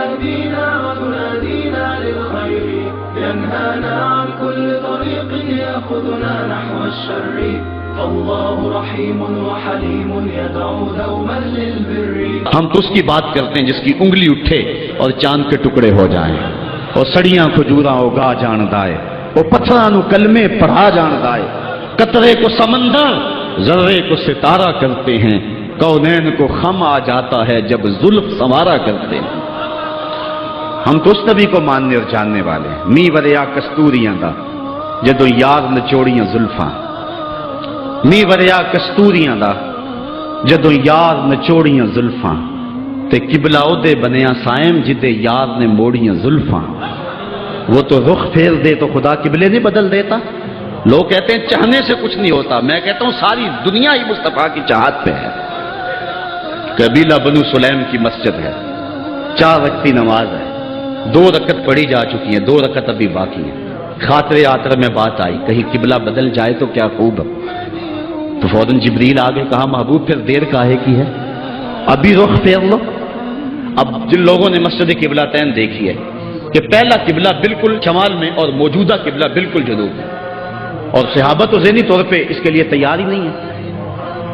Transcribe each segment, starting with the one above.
تهدينا وتنادينا للخير ينهانا عن كل طريق يأخذنا نحو الشر فالله رحيم وحليم يدعو دوما للبر. ہم تو اس کی بات کرتے ہیں جس کی انگلی اٹھے اور چاند کے ٹکڑے ہو جائیں، اور سڑیاں کھجوراں اگا جان دائے، وہ پتھراں نو کلمے پڑھا جان دائے، قطرے کو سمندر ذرے کو ستارہ کرتے ہیں، کونین کو خم آ جاتا ہے جب زلف سنوارا کرتے ہیں. ہم تو اس نبی کو ماننے اور جاننے والے ہیں. می وریا کستوریاں دا جدو یار نچوڑیاں زلفاں، می وریا کستوریاں دا جدو یار نچوڑیاں زلفاں، تے قبلہ اودے بنیا سائم جدے یار نے موڑیاں زلفاں. وہ تو رخ پھیر دے تو خدا قبلے نہیں بدل دیتا. لوگ کہتے ہیں چاہنے سے کچھ نہیں ہوتا، میں کہتا ہوں ساری دنیا ہی مصطفیٰ کی چاہت پہ ہے. قبیلہ بنو سلیم کی مسجد ہے، 4 رکعتی نماز ہے، 2 رکعت پڑھی جا چکی ہیں، 2 رکعت ابھی باقی ہیں. خاطر آتر میں بات آئی کہیں قبلہ بدل جائے تو کیا خوب ہے. تو فوراً جبریل آگے کہا محبوب پھر دیر کاہے کی ہے، ابھی رخ پھیر لو. اب جن لوگوں نے مسجد قبلتین دیکھی ہے کہ پہلا قبلہ بالکل شمال میں اور موجودہ قبلہ بالکل جنوب میں، اور صحابہ تو ذہنی طور پہ اس کے لیے تیار ہی نہیں ہے،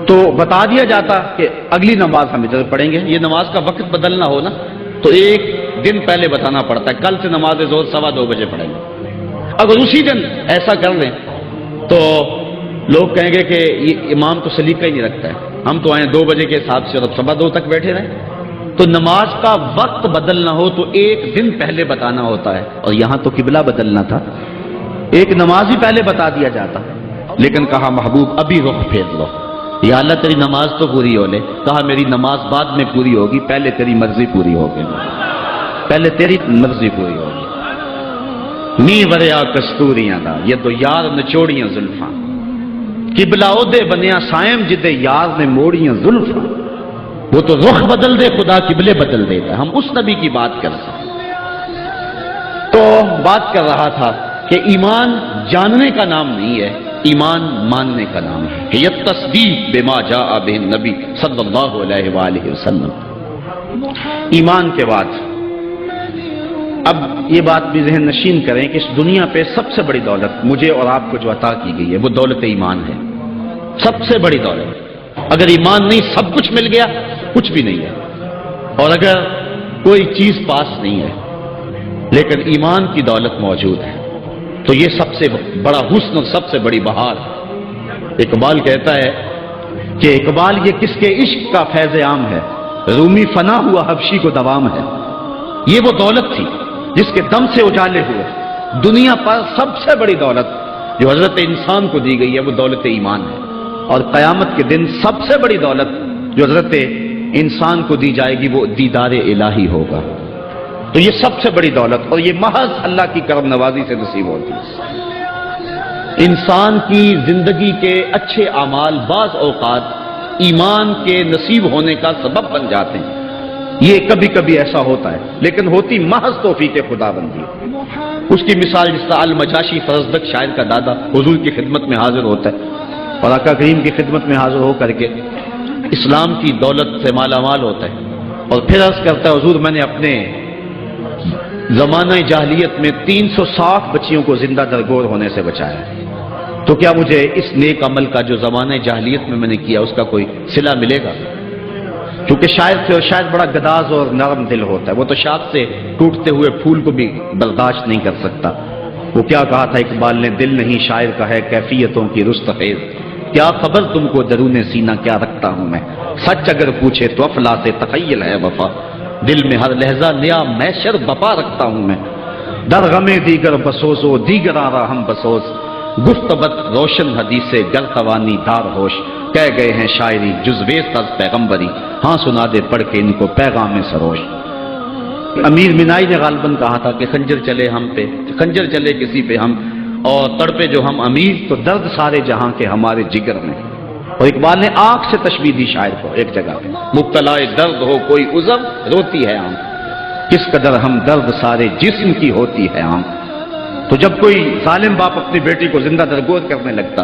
تو بتا دیا جاتا کہ اگلی نماز ہم ادھر پڑھیں گے. یہ نماز کا وقت بدلنا ہو نا تو 1 دن پہلے بتانا پڑتا ہے، کل سے نماز ظہر 2:15 بجے پڑھیں گے. اگر اسی دن ایسا کر لیں تو لوگ کہیں گے کہ یہ امام تو سلیقہ ہی نہیں رکھتا ہے، ہم تو آئیں 2 بجے کے حساب سے اور 2:15 تک بیٹھے رہیں. تو نماز کا وقت بدلنا ہو تو 1 دن پہلے بتانا ہوتا ہے، اور یہاں تو قبلہ بدلنا تھا، ایک نماز ہی پہلے بتا دیا جاتا. لیکن کہا محبوب ابھی رخ پھیر لو. یا اللہ تیری نماز تو پوری ہو لے. کہا میری نماز بعد میں پوری ہوگی، پہلے تیری مرضی پوری ہوگی، پہلے تیری مرضی پوری ہوگی. نی وریا کستوریاں دا یہ تو یار نچوڑیاں زلفاں، قبلہ اودے بنیا سائم جدے یار نے موڑیاں زلفاں. وہ تو رخ بدل دے خدا قبلے بدل دیتا. ہم اس نبی کی بات کرتے ہیں. تو بات کر رہا تھا کہ ایمان جاننے کا نام نہیں ہے، ایمان ماننے کا نام ہے. یہ تصدیق بما جاء بہ النبی صلی اللہ علیہ وآلہ وسلم. ایمان کے بعد اب یہ بات بھی ذہن نشین کریں کہ اس دنیا پہ سب سے بڑی دولت مجھے اور آپ کو جو عطا کی گئی ہے وہ دولت ایمان ہے. سب سے بڑی دولت. اگر ایمان نہیں سب کچھ مل گیا کچھ بھی نہیں ہے، اور اگر کوئی چیز پاس نہیں ہے لیکن ایمان کی دولت موجود ہے تو یہ سب سے بڑا حسن اور سب سے بڑی بہار. اقبال کہتا ہے کہ اقبال یہ کس کے عشق کا فیض عام ہے، رومی فنا ہوا حبشی کو دوام ہے. یہ وہ دولت تھی جس کے دم سے اجالے ہوئے. دنیا پر سب سے بڑی دولت جو حضرت انسان کو دی گئی ہے وہ دولت ایمان ہے، اور قیامت کے دن سب سے بڑی دولت جو حضرت انسان کو دی جائے گی وہ دیدار الہی ہوگا. تو یہ سب سے بڑی دولت، اور یہ محض اللہ کی کرم نوازی سے نصیب ہوتی ہے. انسان کی زندگی کے اچھے اعمال بعض اوقات ایمان کے نصیب ہونے کا سبب بن جاتے ہیں. یہ کبھی کبھی ایسا ہوتا ہے لیکن ہوتی محض توفیق خدا بندی. اس کی مثال جس طرح المجاشی فرزدق شاعر کا دادا حضور کی خدمت میں حاضر ہوتا ہے اور آقا کریم کی خدمت میں حاضر ہو کر کے اسلام کی دولت سے مالا مال ہوتا ہے، اور پھر عرض کرتا ہے حضور میں نے اپنے زمانہ جاہلیت میں 360 بچیوں کو زندہ درگور ہونے سے بچایا، تو کیا مجھے اس نیک عمل کا جو زمانہ جاہلیت میں نے کیا اس کا کوئی صلہ ملے گا؟ کیونکہ شاعر تھے اور شاید بڑا گداز اور نرم دل ہوتا ہے، وہ تو شاخ سے ٹوٹتے ہوئے پھول کو بھی برداشت نہیں کر سکتا. وہ کیا کہا تھا اقبال نے، دل نہیں شاعر کا ہے کیفیتوں کی رستخیز، کیا خبر تم کو درون سینہ کیا رکھتا ہوں میں، سچ اگر پوچھے تو افلا سے تخیل ہے وفا، دل میں ہر لہجہ نیا میشر بپا رکھتا ہوں میں، در غمے دیگر بسوز و دیگر آرا ہم بسوز، گفتبت روشن حدیث گر توانی دار ہوش، کہہ گئے ہیں شاعری جزویز از پیغمبری، ہاں سنا دے پڑھ کے ان کو پیغام سروش. امیر منائی نے غالباً کہا تھا کہ خنجر چلے ہم پہ، خنجر چلے کسی پہ ہم، اور تڑپے جو ہم امیر تو درد سارے جہاں کے ہمارے جگر میں. اور اقبال نے آنکھ سے تشبیہ دی شاعر کو ایک جگہ پہ، مبتلا درد ہو کوئی عذر روتی ہے آنکھ، کس قدر ہم درد سارے جسم کی ہوتی ہے آنکھ. تو جب کوئی ظالم باپ اپنی بیٹی کو زندہ درگور کرنے لگتا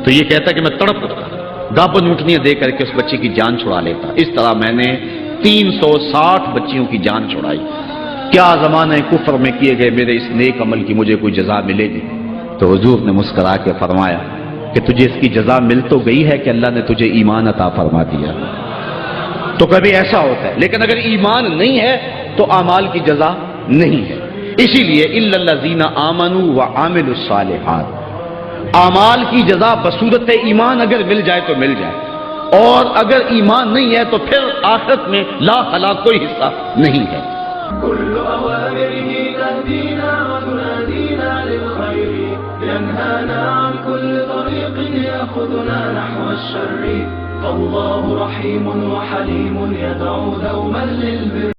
تو یہ کہتا کہ میں تڑپ اٹھتا، داپن اٹھنیاں دے کر کے اس بچی کی جان چھڑا لیتا. اس طرح میں نے 360 بچیوں کی جان چھڑائی. کیا زمانہ کفر میں کیے گئے میرے اس نیک عمل کی مجھے کوئی جزا ملے گی؟ تو حضور نے مسکرا کے فرمایا کہ تجھے اس کی جزا مل تو گئی ہے کہ اللہ نے تجھے ایمان عطا فرما دیا۔ تو کبھی ایسا ہوتا ہے، لیکن اگر ایمان نہیں ہے تو اعمال کی جزا نہیں ہے۔ اسی لیے الا الذین آمنوا وعملوا الصالحات، اعمال کی جزا بصورت ایمان اگر مل جائے تو مل جائے، اور اگر ایمان نہیں ہے تو پھر آخرت میں لا خلا کوئی حصہ نہیں ہے۔ كل أوامره تهدينا وتنادينا للخير، ينهانا عن كل طريق يأخذنا نحو الشر، فالله رحيم وحليم يدعو دوما للبر